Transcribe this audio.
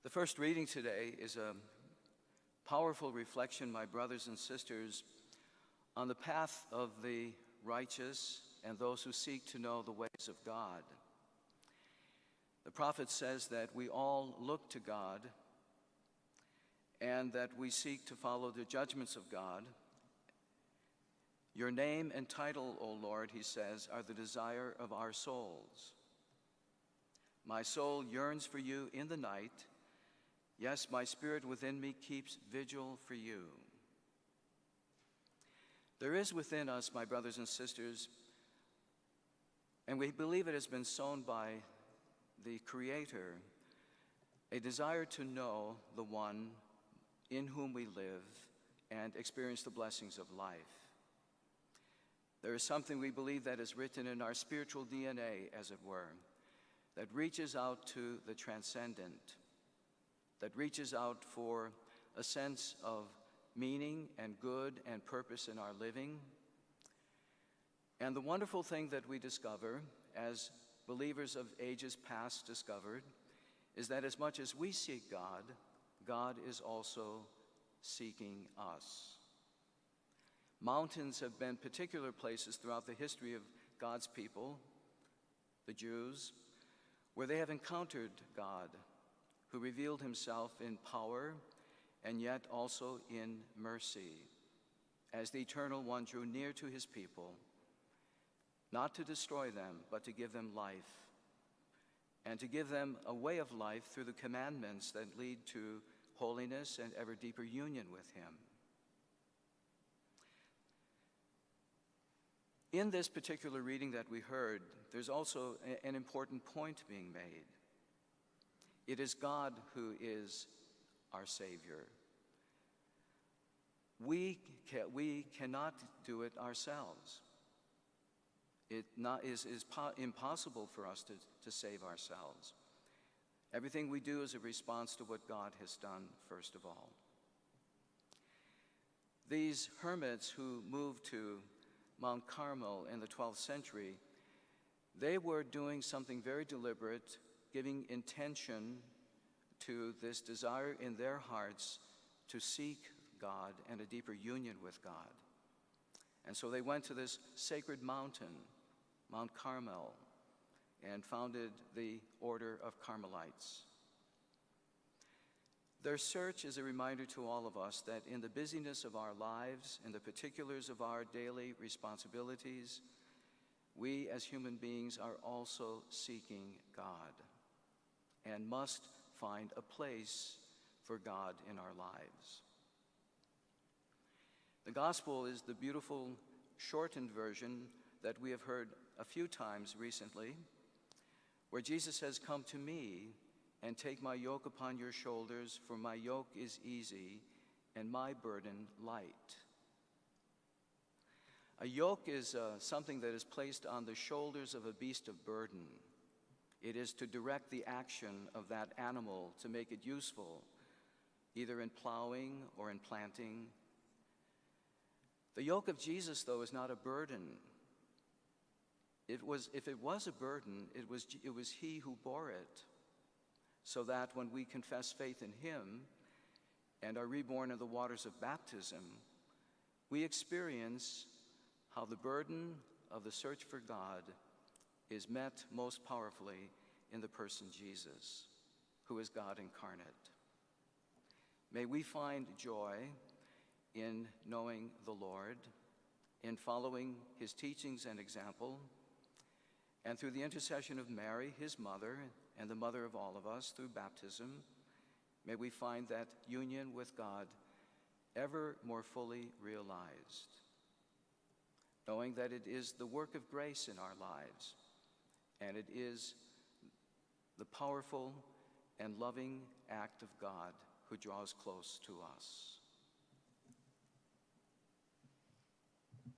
The first reading today is a powerful reflection, my brothers and sisters, on the path of the righteous and those who seek to know the ways of God. The prophet says that we all look to God and that we seek to follow the judgments of God. Your name and title, O Lord, he says, are the desire of our souls. My soul yearns for you in the night. Yes, my spirit within me keeps vigil for you. There is within us, my brothers and sisters, and we believe it has been sown by the Creator, a desire to know the one in whom we live and experience the blessings of life. There is something we believe that is written in our spiritual DNA, as it were, that reaches out to the transcendent, that reaches out for a sense of meaning and good and purpose in our living. And the wonderful thing that we discover, as believers of ages past discovered, is that as much as we seek God, God is also seeking us. Mountains have been particular places throughout the history of God's people, the Jews, where they have encountered God, who revealed himself in power and yet also in mercy, as the Eternal One drew near to his people, not to destroy them, but to give them life, and to give them a way of life through the commandments that lead to holiness and ever deeper union with him. In this particular reading that we heard, there's also an important point being made. It is God who is our Savior. We cannot do it ourselves. It is impossible for us to save ourselves. Everything we do is a response to what God has done, first of all. These hermits who moved to Mount Carmel in the 12th century, they were doing something very deliberate, giving intention to this desire in their hearts to seek God and a deeper union with God. And so they went to this sacred mountain, Mount Carmel, and founded the Order of Carmelites. Their search is a reminder to all of us that in the busyness of our lives, in the particulars of our daily responsibilities, we as human beings are also seeking God and must find a place for God in our lives. The gospel is the beautiful shortened version that we have heard a few times recently, where Jesus says, "Come to me and take my yoke upon your shoulders, for my yoke is easy and my burden light." A yoke is something that is placed on the shoulders of a beast of burden. It is to direct the action of that animal to make it useful, either in plowing or in planting. The yoke of Jesus, though, is not a burden. If it was a burden, it was he who bore it, so that when we confess faith in him and are reborn in the waters of baptism, we experience how the burden of the search for God is met most powerfully in the person Jesus, who is God incarnate. May we find joy in knowing the Lord, in following his teachings and example, and through the intercession of Mary, his mother, and the mother of all of us through baptism, may we find that union with God ever more fully realized, knowing that it is the work of grace in our lives, and it is the powerful and loving act of God who draws close to us.